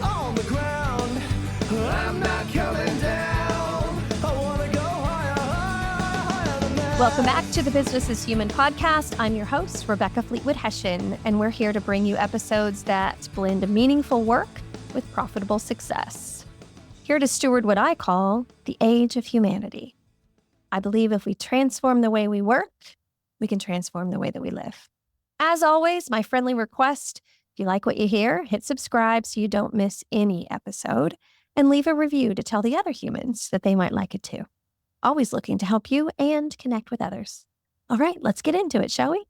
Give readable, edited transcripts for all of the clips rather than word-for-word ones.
on the ground. I'm not coming down. I want to go higher, higher, higher than that. Welcome back to the Business is Human podcast. I'm your host, Rebecca Fleetwood Hession, and we're here to bring you episodes that blend meaningful work with profitable success. Here to steward what I call the age of humanity. I believe if we transform the way we work, we can transform the way that we live. As always, my friendly request, if you like what you hear, hit subscribe so you don't miss any episode, and leave a review to tell the other humans that they might like it too. Always looking to help you and connect with others. All right, let's get into it, shall we?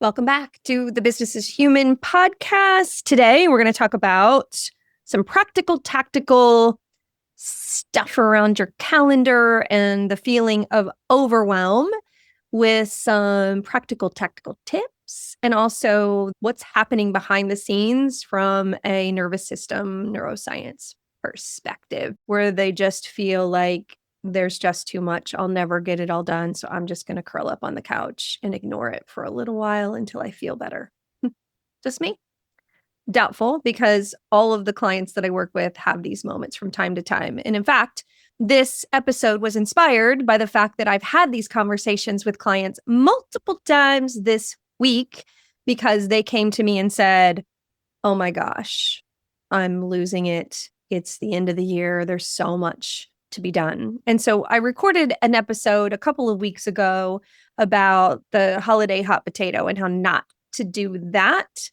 Welcome back to the Business is Human podcast. Today, we're going to talk about some practical, tactical stuff around your calendar and the feeling of overwhelm with some practical, tactical tips and also what's happening behind the scenes from a nervous system neuroscience perspective, where they just feel like there's just too much. I'll never get it all done. So I'm just going to curl up on the couch and ignore it for a little while until I feel better. Just me? Doubtful, because all of the clients that I work with have these moments from time to time. And in fact, this episode was inspired by the fact that I've had these conversations with clients multiple times this week because they came to me and said, oh my gosh, I'm losing it. It's the end of the year. There's so much to be done. And so I recorded an episode a couple of weeks ago about the holiday hot potato and how not to do that.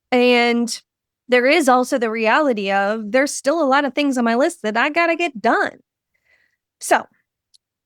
And there is also the reality of there's still a lot of things on my list that I got to get done. So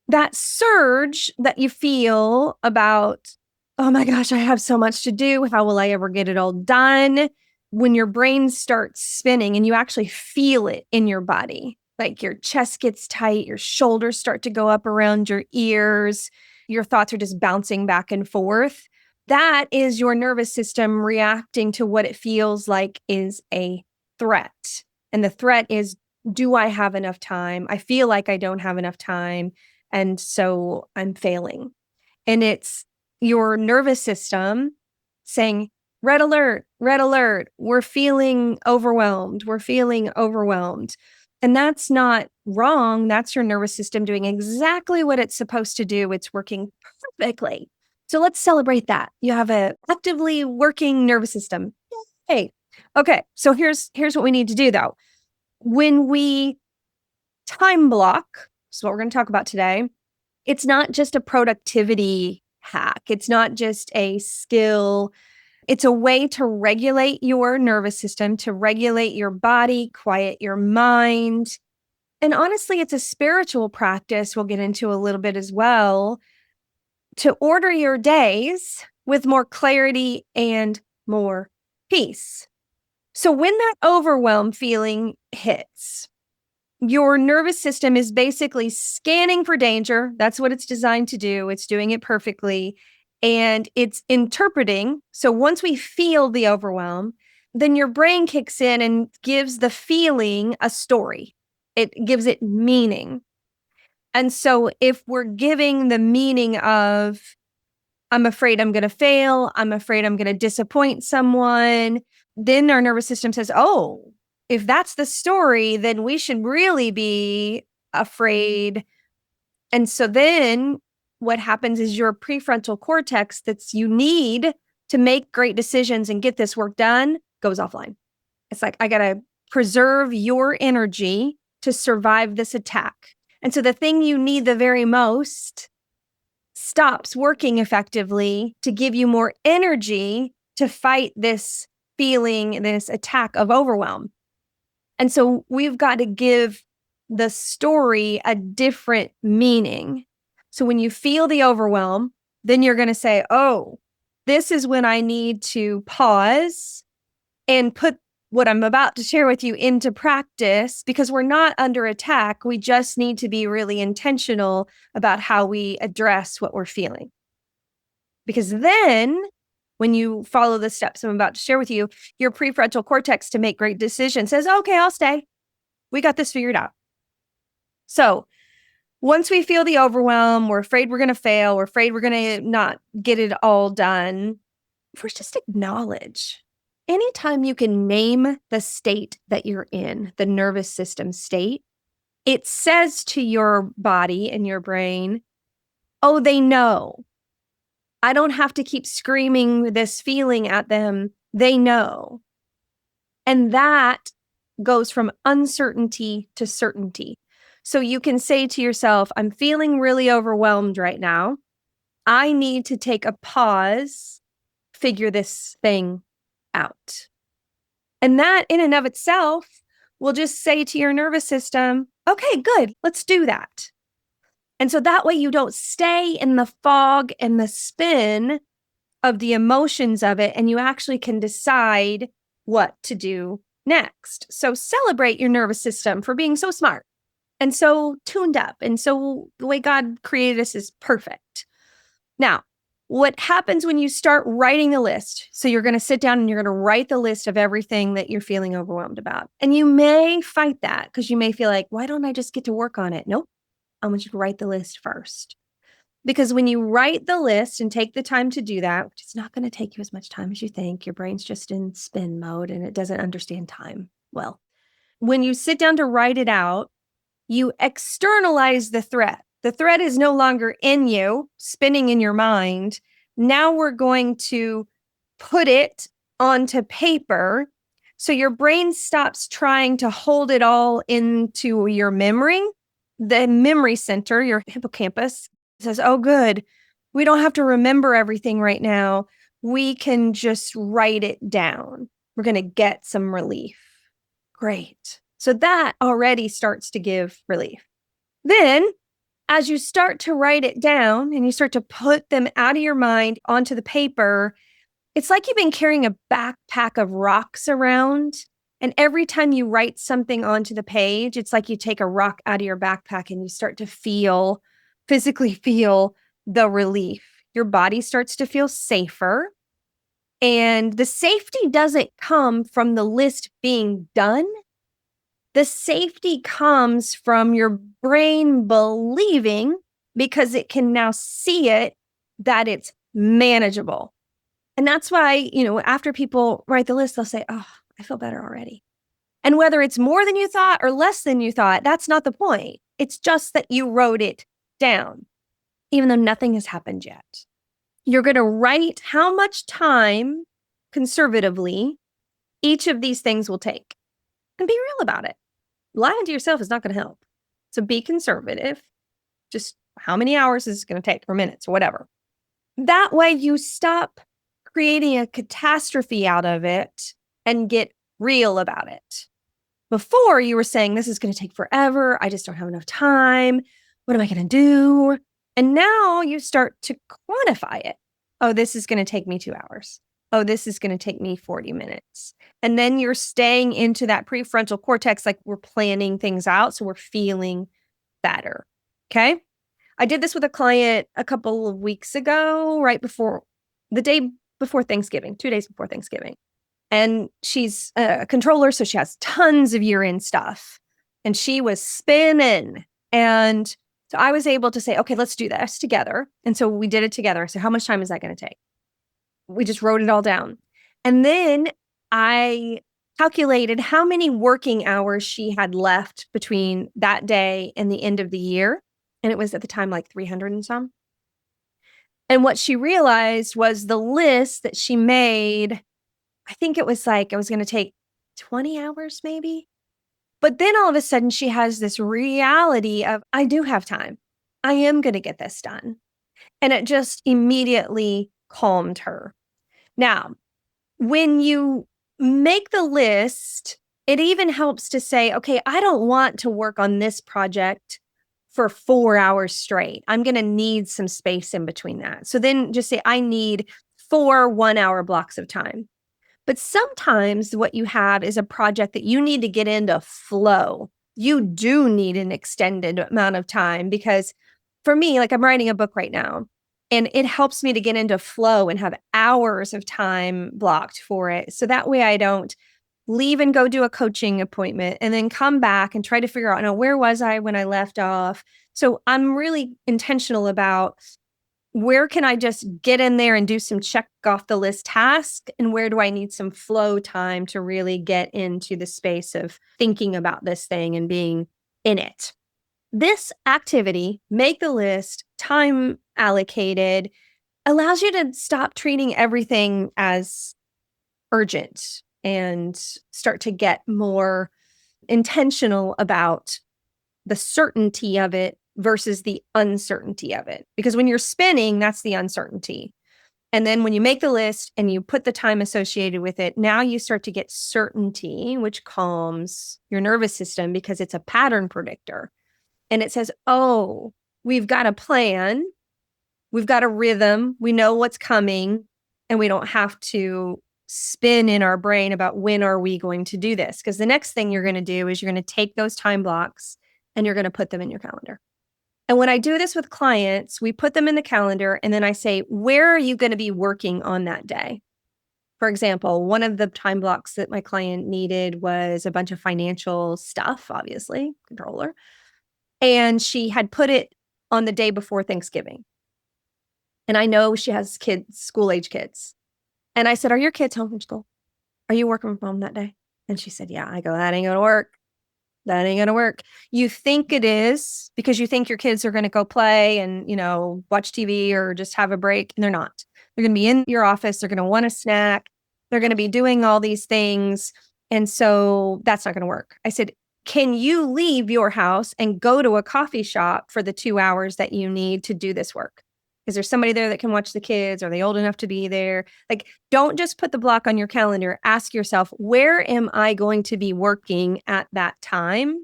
that surge that you feel about, oh my gosh, I have so much to do. How will I ever get it all done? When your brain starts spinning and you actually feel it in your body, like your chest gets tight, your shoulders start to go up around your ears, your thoughts are just bouncing back and forth. That is your nervous system reacting to what it feels like is a threat. And the threat is, do I have enough time? I feel like I don't have enough time. And so I'm failing. And it's your nervous system saying, red alert, we're feeling overwhelmed. We're feeling overwhelmed. And that's not wrong. That's your nervous system doing exactly what it's supposed to do. It's working perfectly. So let's celebrate that. You have an actively working nervous system. Hey, okay. So here's what we need to do though. When we time block, is what we're going to talk about today, it's not just a productivity hack. It's not just a skill. It's a way to regulate your nervous system, to regulate your body, quiet your mind. And honestly, it's a spiritual practice we'll get into a little bit as well, to order your days with more clarity and more peace. So when that overwhelm feeling hits, your nervous system is basically scanning for danger. That's what it's designed to do. It's doing it perfectly. And it's interpreting. So once we feel the overwhelm, then your brain kicks in and gives the feeling a story. It gives it meaning. And so if we're giving the meaning of, I'm afraid I'm going to fail, I'm afraid I'm going to disappoint someone, then our nervous system says, oh, if that's the story, then we should really be afraid. And so then what happens is your prefrontal cortex that's you need to make great decisions and get this work done goes offline. It's like, I got to preserve your energy to survive this attack. And so the thing you need the very most stops working effectively to give you more energy to fight this feeling, this attack of overwhelm. And so we've got to give the story a different meaning. So when you feel the overwhelm, then you're going to say, oh, this is when I need to pause and put what I'm about to share with you into practice, because we're not under attack. We just need to be really intentional about how we address what we're feeling. Because then when you follow the steps I'm about to share with you, your prefrontal cortex to make great decisions says, okay, I'll stay. We got this figured out. So once we feel the overwhelm, we're afraid we're going to fail, we're afraid we're going to not get it all done. First, just acknowledge anytime you can name the state that you're in, the nervous system state, it says to your body and your brain, oh, they know. I don't have to keep screaming this feeling at them. They know. And that goes from uncertainty to certainty. So you can say to yourself, I'm feeling really overwhelmed right now. I need to take a pause, figure this thing out. And that in and of itself will just say to your nervous system, okay, good, let's do that. And so that way you don't stay in the fog and the spin of the emotions of it, and you actually can decide what to do next. So celebrate your nervous system for being so smart and so tuned up. And so the way God created us is perfect. Now, what happens when you start writing a list? So you're going to sit down and you're going to write the list of everything that you're feeling overwhelmed about. And you may fight that because you may feel like, why don't I just get to work on it? Nope. I want you to write the list first. Because when you write the list and take the time to do that, which is not going to take you as much time as you think, your brain's just in spin mode and it doesn't understand time well. When you sit down to write it out, you externalize the threat. The threat is no longer in you, spinning in your mind. Now we're going to put it onto paper. So your brain stops trying to hold it all into your memory. The memory center, your hippocampus, says, oh, good. We don't have to remember everything right now. We can just write it down. We're going to get some relief. Great. So that already starts to give relief. Then, as you start to write it down and you start to put them out of your mind onto the paper, it's like you've been carrying a backpack of rocks around. And every time you write something onto the page, it's like you take a rock out of your backpack and you start to physically feel the relief. Your body starts to feel safer. And the safety doesn't come from the list being done. The safety comes from your brain believing, because it can now see it, that it's manageable. And that's why, after people write the list, they'll say, oh, I feel better already. And whether it's more than you thought or less than you thought, that's not the point. It's just that you wrote it down, even though nothing has happened yet. You're going to write how much time, conservatively, each of these things will take. And be real about it. Lying to yourself is not going to help. So be conservative. Just how many hours is it going to take, or minutes, or whatever. That way you stop creating a catastrophe out of it and get real about it. Before, you were saying, this is going to take forever. I just don't have enough time. What am I going to do? And now you start to quantify it. Oh, this is going to take me 2 hours. Oh, this is going to take me 40 minutes. And then you're staying into that prefrontal cortex, like we're planning things out. So we're feeling better. Okay. I did this with a client a couple of weeks ago, right before the day before Thanksgiving, 2 days before Thanksgiving. And she's a controller, so she has tons of year-end stuff. And she was spinning. And so I was able to say, okay, let's do this together. And so we did it together. So how much time is that going to take? We just wrote it all down. And then I calculated how many working hours she had left between that day and the end of the year. And it was at the time like 300 and some. And what she realized was the list that she made, I think it was like it was going to take 20 hours maybe. But then all of a sudden she has this reality of, I do have time. I am going to get this done. And it just immediately calmed her. Now, when you make the list, it even helps to say, okay, I don't want to work on this project for 4 hours straight. I'm going to need some space in between that. So then just say, I need 4 1-hour blocks of time. But sometimes what you have is a project that you need to get into flow. You do need an extended amount of time, because for me, like I'm writing a book right now, and it helps me to get into flow and have hours of time blocked for it. So that way I don't leave and go do a coaching appointment and then come back and try to figure out, where was I when I left off? So I'm really intentional about where can I just get in there and do some check off the list tasks? And where do I need some flow time to really get into the space of thinking about this thing and being in it? This activity, make the list, time allocated, allows you to stop treating everything as urgent and start to get more intentional about the certainty of it versus the uncertainty of it. Because when you're spinning, that's the uncertainty. And then when you make the list and you put the time associated with it, now you start to get certainty, which calms your nervous system because it's a pattern predictor. And it says, oh, we've got a plan, we've got a rhythm, we know what's coming, and we don't have to spin in our brain about when are we going to do this. Because the next thing you're going to do is you're going to take those time blocks and you're going to put them in your calendar. And when I do this with clients, we put them in the calendar and then I say, where are you going to be working on that day? For example, one of the time blocks that my client needed was a bunch of financial stuff, obviously, controller. And she had put it on the day before Thanksgiving. And I know she has kids, school-age kids. And I said, are your kids home from school? Are you working from home that day? And she said, yeah. I go, that ain't going to work. That ain't going to work. You think it is because you think your kids are going to go play and, watch TV or just have a break. And they're not. They're going to be in your office. They're going to want a snack. They're going to be doing all these things. And so that's not going to work. I said, can you leave your house and go to a coffee shop for the 2 hours that you need to do this work? Is there somebody there that can watch the kids? Are they old enough to be there? Like, don't just put the block on your calendar. Ask yourself, where am I going to be working at that time?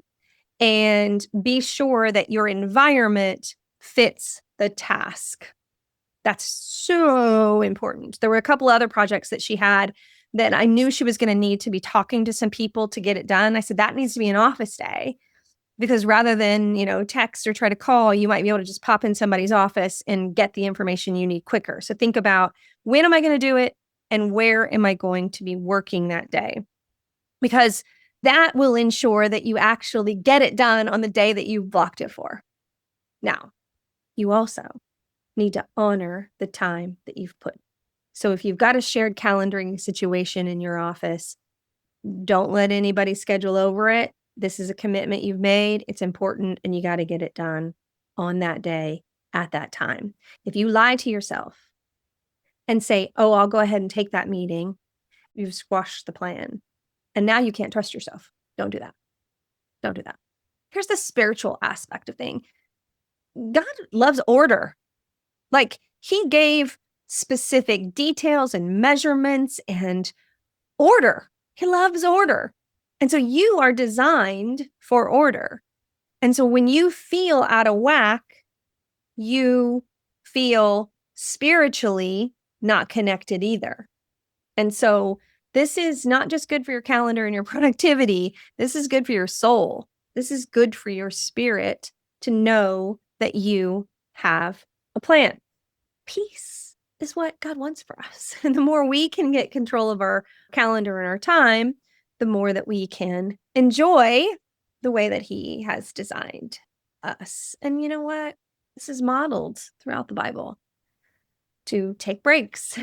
And be sure that your environment fits the task. That's so important. There were a couple other projects that she had that I knew she was going to need to be talking to some people to get it done. I said, that needs to be an office day. Because rather than, text or try to call, you might be able to just pop in somebody's office and get the information you need quicker. So think about, when am I going to do it? And where am I going to be working that day? Because that will ensure that you actually get it done on the day that you blocked it for. Now, you also need to honor the time that you've put. So if you've got a shared calendaring situation in your office, don't let anybody schedule over it. This is a commitment you've made. It's important, and you got to get it done on that day at that time. If you lie to yourself and say, oh, I'll go ahead and take that meeting, you've squashed the plan. And now you can't trust yourself. Don't do that. Don't do that. Here's the spiritual aspect of thing. God loves order. Like, he gave specific details and measurements and order. He loves order. And so you are designed for order. And so when you feel out of whack, you feel spiritually not connected either. And so this is not just good for your calendar and your productivity. This is good for your soul. This is good for your spirit to know that you have a plan. Peace is what God wants for us. And the more we can get control of our calendar and our time, the more that we can enjoy the way that he has designed us. And you know what? This is modeled throughout the Bible to take breaks,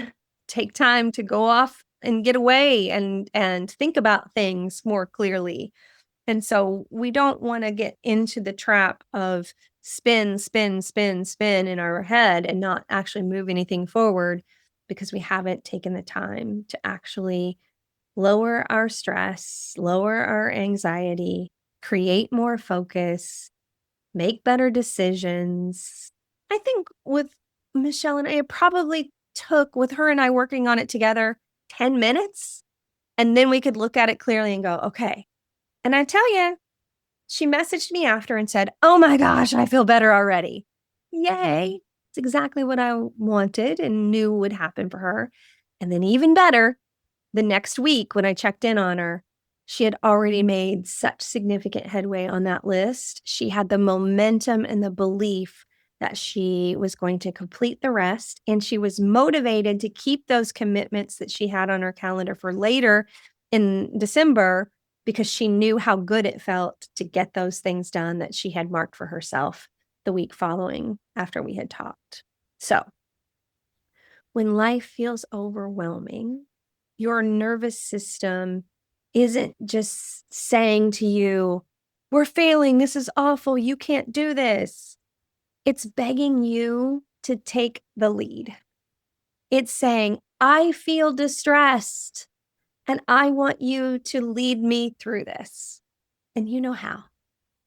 take time to go off and get away and think about things more clearly. And so we don't want to get into the trap of spin in our head and not actually move anything forward because we haven't taken the time to actually lower our stress, lower our anxiety, create more focus, make better decisions. I think with Michelle and I, it probably took, with her and I working on it together, 10 minutes. And then we could look at it clearly and go, okay. And I tell you, she messaged me after and said, oh my gosh, I feel better already. Yay. It's exactly what I wanted and knew would happen for her. And then even better, the next week when I checked in on her, she had already made such significant headway on that list. She had the momentum and the belief that she was going to complete the rest. And she was motivated to keep those commitments that she had on her calendar for later in December because she knew how good it felt to get those things done that she had marked for herself the week following after we had talked. So when life feels overwhelming, your nervous system isn't just saying to you, we're failing, this is awful, you can't do this. It's begging you to take the lead. It's saying, I feel distressed and I want you to lead me through this. And you know how.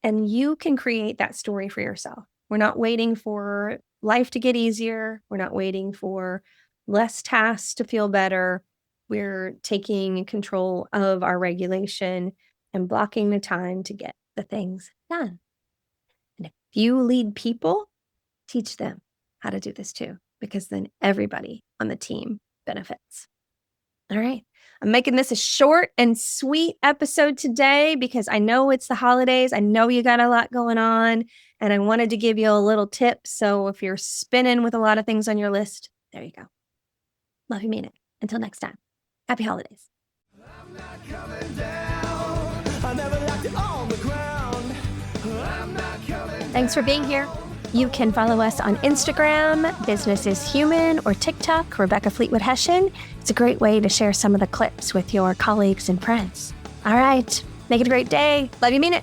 And you can create that story for yourself. We're not waiting for life to get easier. We're not waiting for less tasks to feel better. We're taking control of our regulation and blocking the time to get the things done. And if you lead people, teach them how to do this too, because then everybody on the team benefits. All right. I'm making this a short and sweet episode today because I know it's the holidays. I know you got a lot going on, and I wanted to give you a little tip. So if you're spinning with a lot of things on your list, there you go. Love you, mean it. Until next time. Happy holidays. I'm not coming down. I never left it on the ground. I'm not coming down. Thanks for being here. You can follow us on Instagram, Business is Human, or TikTok, Rebecca Fleetwood Hession. It's a great way to share some of the clips with your colleagues and friends. All right, make it a great day. Love you, mean it.